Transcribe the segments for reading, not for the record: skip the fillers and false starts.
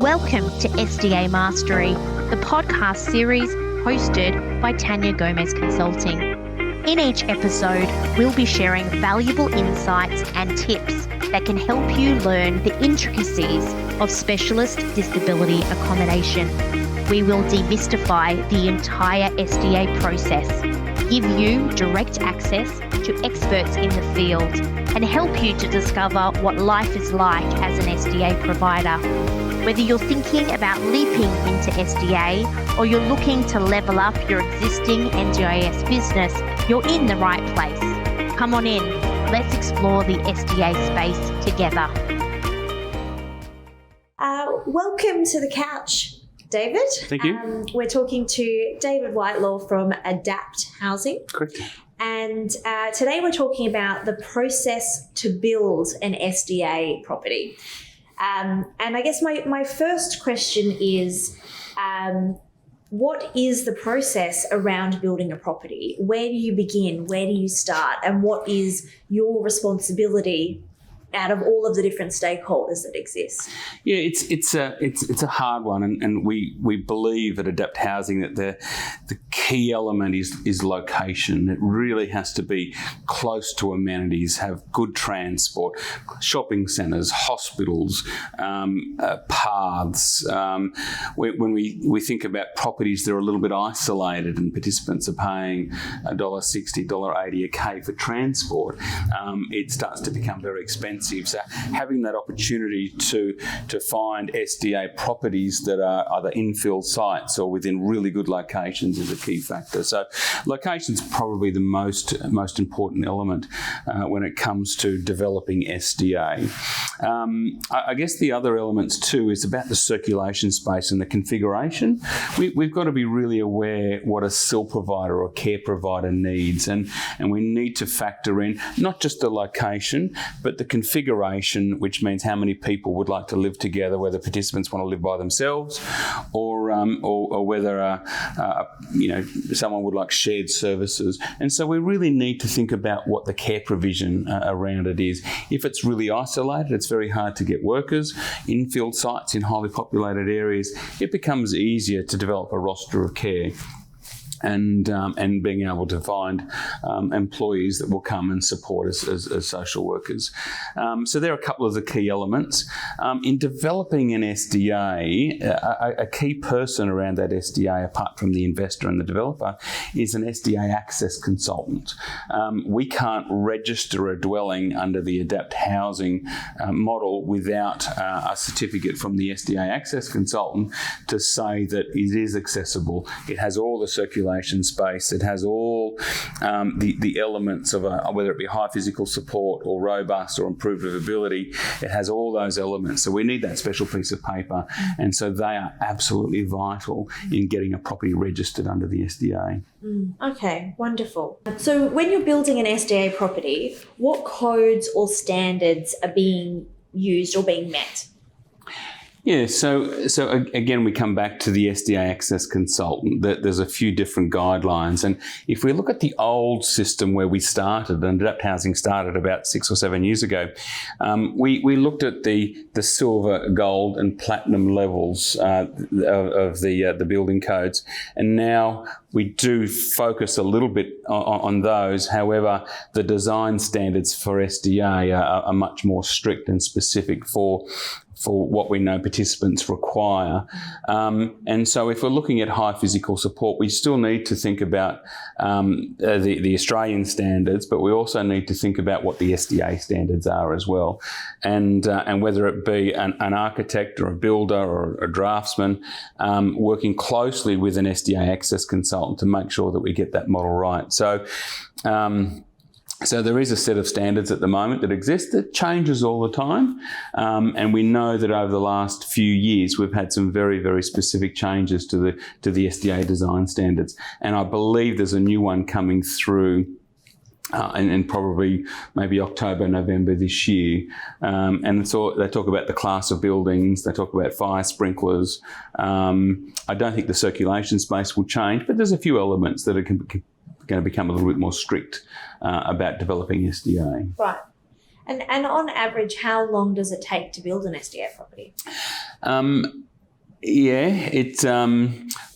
Welcome to SDA Mastery, the podcast series hosted by Tanya Gomez Consulting. In each episode, we'll be sharing valuable insights and tips that can help you learn the intricacies of specialist disability accommodation. We will demystify the entire SDA process, give you direct access to experts in the field, and help you to discover what life is like as an SDA provider. Whether you're thinking about leaping into SDA or you're looking to level up your existing NDIS business, you're in the right place. Come on in, let's explore the SDA space together. Welcome to the couch, David. Thank you. We're talking to David Whitelaw from Adapt Housing. Correct. And today we're talking about the process to build an SDA property. And I guess my first question is, what is the process around building a property? Where do you begin? Where do you start? And what is your responsibility out of all of the different stakeholders that exist? Yeah, it's a hard one, and we believe at Adapt Housing that the key element is location. It really has to be close to amenities, have good transport, shopping centres, hospitals, paths. When we think about properties, they're a little bit isolated, and participants are paying $1.60, $1.80 a K for transport. It starts to become very expensive. So having that opportunity to find SDA properties that are either infill sites or within really good locations is a key factor. So location's probably the most important element when it comes to developing SDA. I guess the other elements too is about the circulation space and the configuration. We've got to be really aware what a SIL provider or care provider needs, and we need to factor in not just the location but the configuration, which means how many people would like to live together, whether participants want to live by themselves or whether someone would like shared services. And so we really need to think about what the care provision around it is. If it's really isolated, it's very hard to get workers. Infill sites in highly populated areas, it becomes easier to develop a roster of care and being able to find employees that will come and support us as social workers. So there are a couple of the key elements. In developing an SDA, a key person around that SDA, apart from the investor and the developer, is an SDA access consultant. We can't register a dwelling under the Adapt Housing model without a certificate from the SDA access consultant to say that it is accessible. It has all the circulation space. It has all the elements of whether it be high physical support or robust or improved livability. It has all those elements. So we need that special piece of paper, and so they are absolutely vital in getting a property registered under the SDA. Okay, wonderful. So when you're building an SDA property, what codes or standards are being used or being met? Yeah, so again, we come back to the SDA Access Consultant. There's a few different guidelines. And if we look at the old system where we started, and Adapt Housing started about 6 or 7 years ago, we looked at the silver, gold and platinum levels of the building codes. And now we do focus a little bit on those. However, the design standards for SDA are much more strict and specific for what we know participants require. And so if we're looking at high physical support, we still need to think about the Australian standards, but we also need to think about what the SDA standards are as well. And whether it be an architect or a builder or a draftsman, working closely with an SDA access consultant to make sure that we get that model right. So there is a set of standards at the moment that exist that changes all the time. And we know that over the last few years, we've had some very, very specific changes to the SDA design standards. And I believe there's a new one coming through and probably maybe October, November this year. And they talk about the class of buildings, they talk about fire sprinklers. I don't think the circulation space will change, but there's a few elements that are going to become a little bit more strict about developing SDA. Right. And on average, how long does it take to build an SDA property?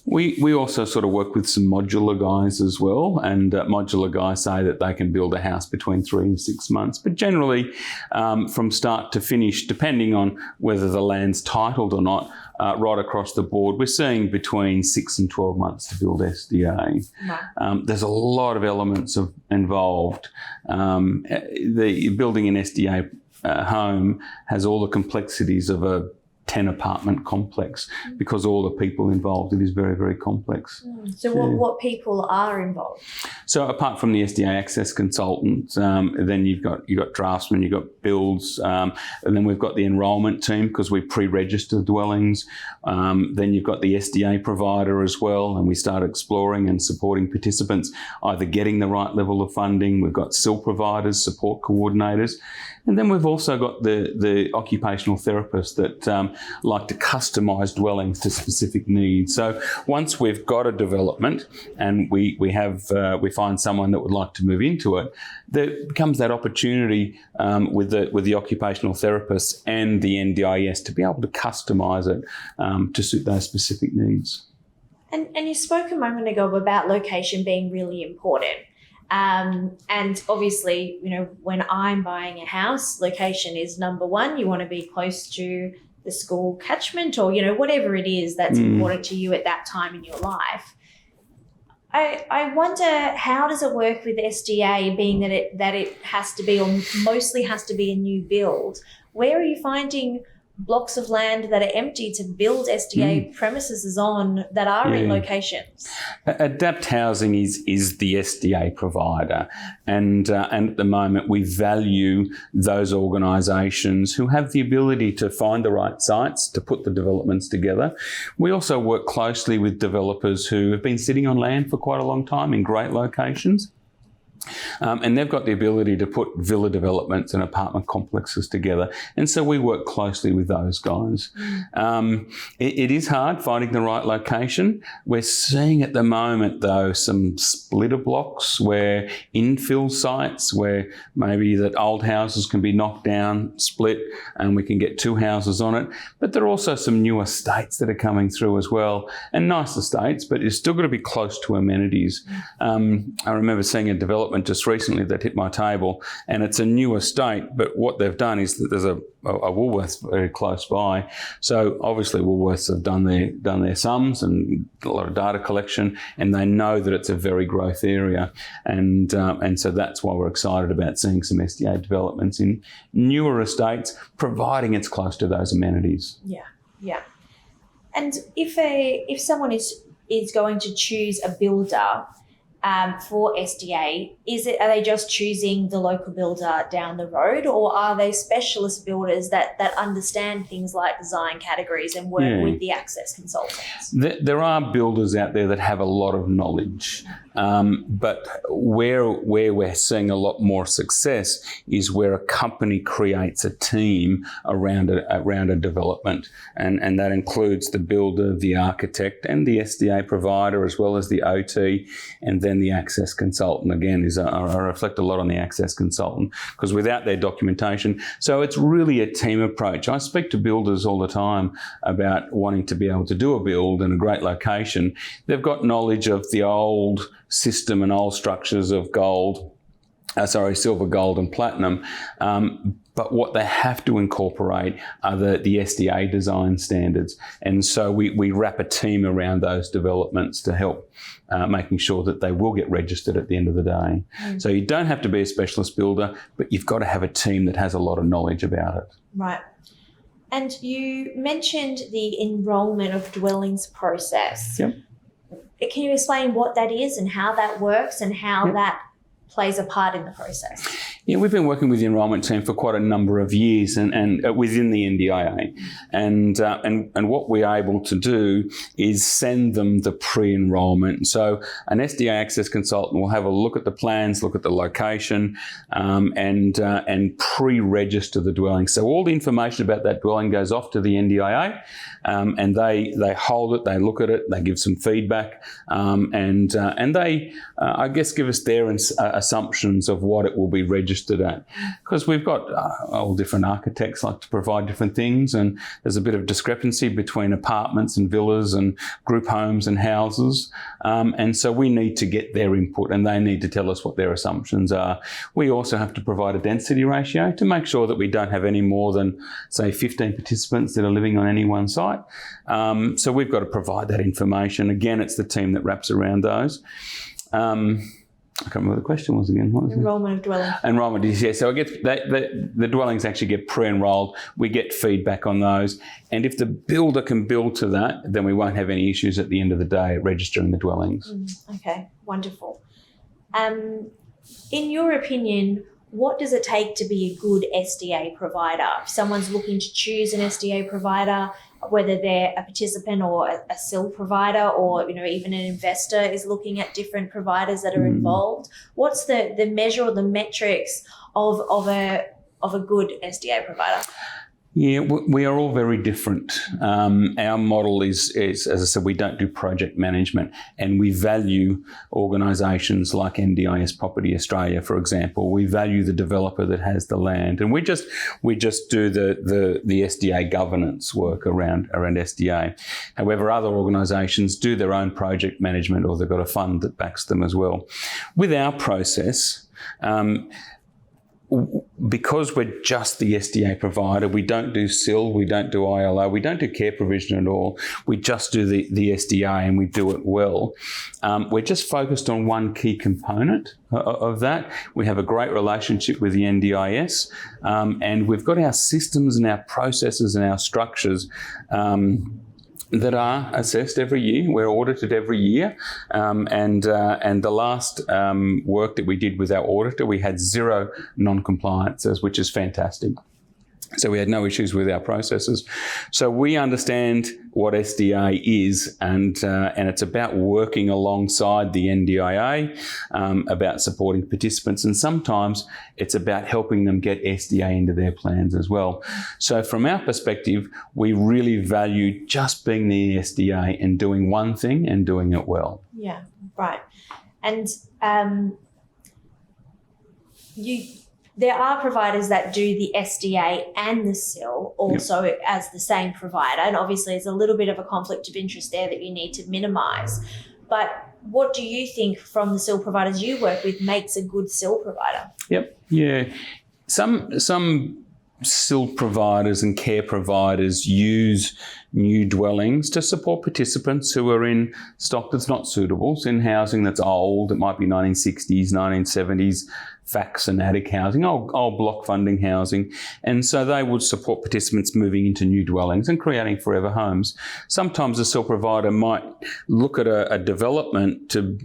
We also sort of work with some modular guys as well, and modular guys say that they can build a house between 3 and 6 months. But generally, from start to finish, depending on whether the land's titled or not, right across the board, we're seeing between 6 and 12 months to build SDA. Right. There's a lot of elements involved. The building an SDA home has all the complexities of a 10 apartment complex because all the people involved, it is very, very complex. So what people are involved? So apart from the SDA access consultant, then you've got draftsmen, you've got builds, and then we've got the enrolment team because we pre-register dwellings. Then you've got the SDA provider as well, and we start exploring and supporting participants either getting the right level of funding. We've got SIL providers, support coordinators. And then we've also got the occupational therapists that like to customise dwellings to specific needs. So once we've got a development and we find someone that would like to move into it, there becomes that opportunity with the occupational therapists and the NDIS to be able to customise it to suit those specific needs. And you spoke a moment ago about location being really important. And obviously, when I'm buying a house, location is number one. You want to be close to the school catchment or, whatever it is that's important to you at that time in your life. I wonder, how does it work with SDA, being that it has to be, or mostly has to be, a new build? Where are you finding blocks of land that are empty to build SDA premises on that are in locations? Adapt Housing is the SDA provider, and at the moment we value those organisations who have the ability to find the right sites to put the developments together. We also work closely with developers who have been sitting on land for quite a long time in great locations. And they've got the ability to put villa developments and apartment complexes together. And so we work closely with those guys. It is hard finding the right location. We're seeing at the moment, though, some splitter blocks where infill sites where maybe that old houses can be knocked down, split, and we can get 2 houses on it. But there are also some new estates that are coming through as well, and nice estates, but you've still got to be close to amenities. I remember seeing a development just recently that hit my table, and it's a new estate, but what they've done is that there's a Woolworths very close by. So obviously Woolworths have done their sums and a lot of data collection, and they know that it's a very growth area, and so that's why we're excited about seeing some SDA developments in newer estates, providing it's close to those amenities. Yeah. And if someone is going to choose a builder for SDA, are they just choosing the local builder down the road, or are they specialist builders that understand things like design categories and work with the access consultants? There are builders out there that have a lot of knowledge, but where we're seeing a lot more success is where a company creates a team around a development, and that includes the builder, the architect, and the SDA provider, as well as the OT, and then the access consultant. Again, I reflect a lot on the access consultant because without their documentation, so it's really a team approach. I speak to builders all the time about wanting to be able to do a build in a great location. They've got knowledge of the old system and old structures of silver, gold and platinum, but what they have to incorporate are the SDA design standards. And so we wrap a team around those developments to help making sure that they will get registered at the end of the day. So you don't have to be a specialist builder, but you've got to have a team that has a lot of knowledge about it. Right. And you mentioned the enrolment of dwellings process. Yep. Can you explain what that is and how that works and how that plays a part in the process? Yeah, we've been working with the enrolment team for quite a number of years, and within the NDIA, and what we're able to do is send them the pre-enrolment. So an SDA access consultant will have a look at the plans, look at the location, and pre-register the dwelling. So all the information about that dwelling goes off to the NDIA, and they hold it, they look at it, they give some feedback, and they, I guess, give us their assumptions of what it will be registered at. Because we've got all different architects like to provide different things, and there's a bit of discrepancy between apartments and villas and group homes and houses. And so we need to get their input, and they need to tell us what their assumptions are. We also have to provide a density ratio to make sure that we don't have any more than, say, 15 participants that are living on any one site. So we've got to provide that information. Again, it's the team that wraps around those. I can't remember what the question was again. What was Enrolment of dwellings. Enrolment is, yeah. So I get the dwellings actually get pre-enrolled. We get feedback on those. And if the builder can build to that, then we won't have any issues at the end of the day registering the dwellings. Okay, wonderful. In your opinion, what does it take to be a good SDA provider? If someone's looking to choose an SDA provider, whether they're a participant or a SIL provider, or even an investor is looking at different providers that are involved, what's the measure or the metrics of a good SDA provider? Yeah, we are all very different. Our model is, as I said, we don't do project management, and we value organisations like NDIS Property Australia, for example. We value the developer that has the land, and we just do the SDA governance work around SDA. However, other organisations do their own project management, or they've got a fund that backs them as well. With our process, because we're just the SDA provider, we don't do SIL, we don't do ILO, we don't do care provision at all. We just do the SDA, and we do it well. We're just focused on one key component of that. We have a great relationship with the NDIS, and we've got our systems and our processes and our structures that are assessed every year. We're audited every year, and the last work that we did with our auditor, we had 0 non-compliances, which is fantastic. So we had no issues with our processes. So we understand what SDA is, and it's about working alongside the NDIA, about supporting participants, and sometimes it's about helping them get SDA into their plans as well. So from our perspective, we really value just being the SDA and doing one thing and doing it well. Yeah, right. And there are providers that do the SDA and the SIL also as the same provider, and obviously there's a little bit of a conflict of interest there that you need to minimise. But what do you think from the SIL providers you work with makes a good SIL provider? Yep. Yeah. Some SIL providers and care providers use new dwellings to support participants who are in stock that's not suitable, so in housing that's old. It might be 1960s, 1970s, fax and attic housing, old block funding housing. And so they would support participants moving into new dwellings and creating forever homes. Sometimes a SIL provider might look at a development to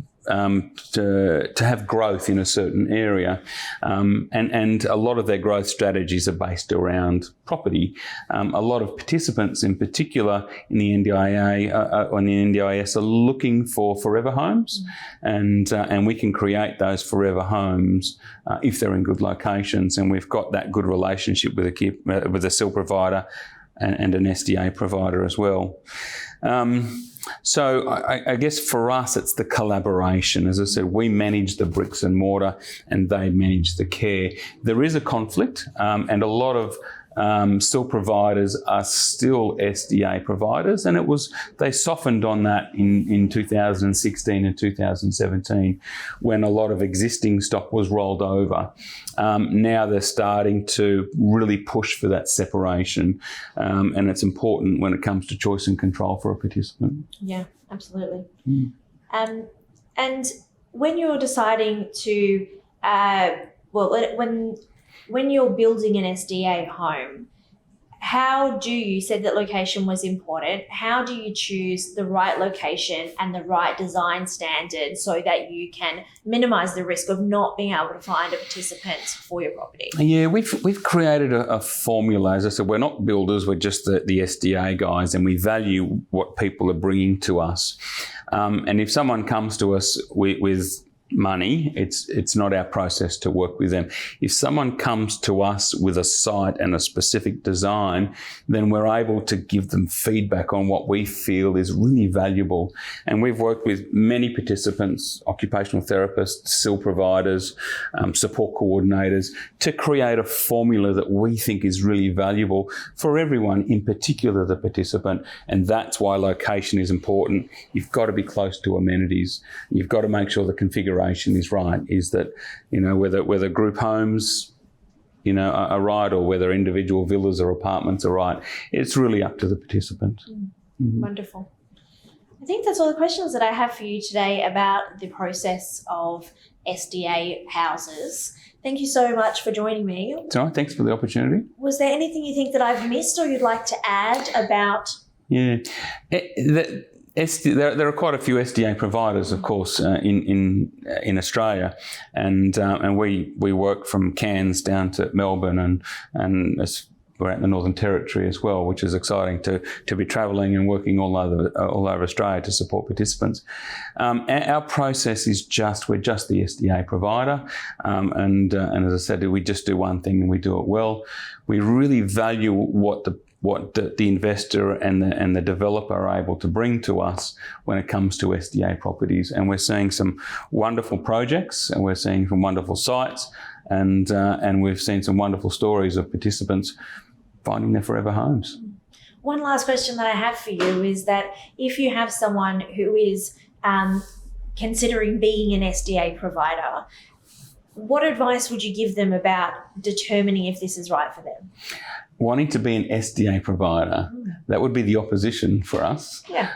have growth in a certain area, and a lot of their growth strategies are based around property. A lot of participants, in particular in the NDIA or in the NDIS, are looking for forever homes, and we can create those forever homes if they're in good locations, and we've got that good relationship with a SIL provider and an SDA provider as well. So I guess for us, it's the collaboration. As I said, we manage the bricks and mortar and they manage the care. There is a conflict, and a lot of SIL providers are still SDA providers, and they softened on that in 2016 and 2017 when a lot of existing stock was rolled over. Now they're starting to really push for that separation, and it's important when it comes to choice and control for a participant. Yeah, absolutely. And when you're deciding to, when you're building an SDA home, you said that location was important. How do you choose the right location and the right design standard so that you can minimise the risk of not being able to find a participant for your property? Yeah, we've created a formula. As I said, we're not builders, we're just the SDA guys, and we value what people are bringing to us. And if someone comes to us with money. It's not our process to work with them. If someone comes to us with a site and a specific design, then we're able to give them feedback on what we feel is really valuable. And we've worked with many participants, occupational therapists, SIL providers, support coordinators, to create a formula that we think is really valuable for everyone, in particular the participant. And that's why location is important. You've got to be close to amenities. You've got to make sure the configuration is right, is that, whether group homes, are right, or whether individual villas or apartments are right. It's really up to the participant. Mm-hmm. Wonderful. I think that's all the questions that I have for you today about the process of SDA houses. Thank you so much for joining me. It's all right. Thanks for the opportunity. Was there anything you think that I've missed or you'd like to add about? Yeah. There are quite a few SDA providers, of course, in Australia, and we work from Cairns down to Melbourne, and we're out in the Northern Territory as well, which is exciting to be travelling and working all over Australia to support participants. Our process is we're just the SDA provider, and as I said, we just do one thing and we do it well. We really value what the investor and the developer are able to bring to us when it comes to SDA properties. And we're seeing some wonderful projects, and we're seeing some wonderful sites, and we've seen some wonderful stories of participants finding their forever homes. One last question that I have for you is that if you have someone who is considering being an SDA provider, what advice would you give them about determining if this is right for them? Wanting to be an SDA provider, that would be the opposition for us. Yeah.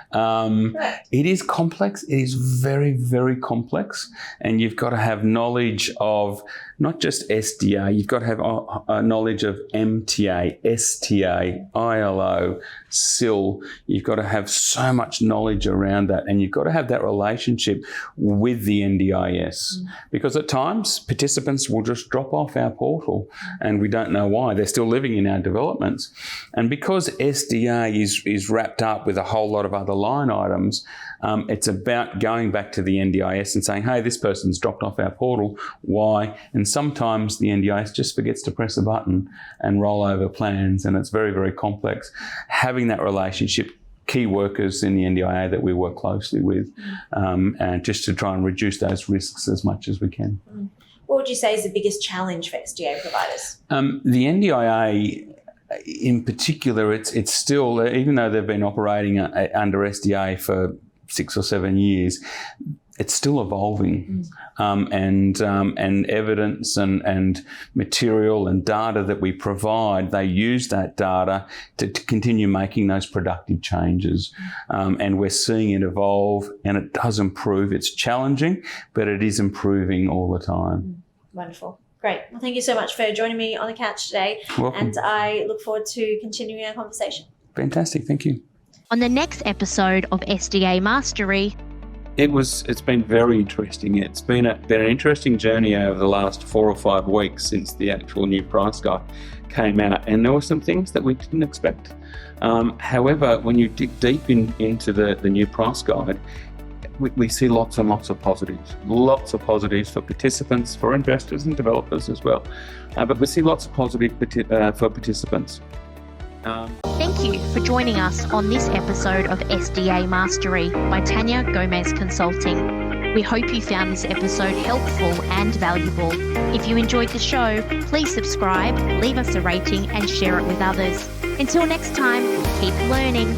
It is complex. It is very, very complex. And you've got to have knowledge of not just SDA, you've got to have a knowledge of MTA, STA, ILO, SIL. You've got to have so much knowledge around that, and you've got to have that relationship with the NDIS. Because at times, participants will just drop off our portal and we don't know why. They're still living in our developments. And because SDA is wrapped up with a whole lot of other line items, it's about going back to the NDIS and saying, hey, this person's dropped off our portal. Why? And sometimes the NDIS just forgets to press a button and roll over plans, and it's very, very complex. Having that relationship, key workers in the NDIA that we work closely with, and just to try and reduce those risks as much as we can. What would you say is the biggest challenge for SDA providers? The NDIA in particular, it's still, even though they've been operating under SDA for 6 or 7 years, it's still evolving, and evidence and material and data that we provide, they use that data to continue making those productive changes, and we're seeing it evolve, and it does improve. It's challenging, but it is improving all the time. Wonderful. Great. Well, thank you so much for joining me on the couch today. Welcome. And I look forward to continuing our conversation. Fantastic. Thank you. On the next episode of SDA Mastery, It's been very interesting. It's been an interesting journey over the last 4 or 5 weeks since the actual new price guide came out, and there were some things that we didn't expect. However, when you dig deep into the new price guide, we see lots and lots of positives for participants, for investors and developers as well. But we see lots of positive for participants. thank you for joining us on this episode of SDA Mastery by Tanya Gomez Consulting. We hope you found this episode helpful and valuable. If you enjoyed the show, please subscribe, leave us a rating and share it with others. Until next time, keep learning.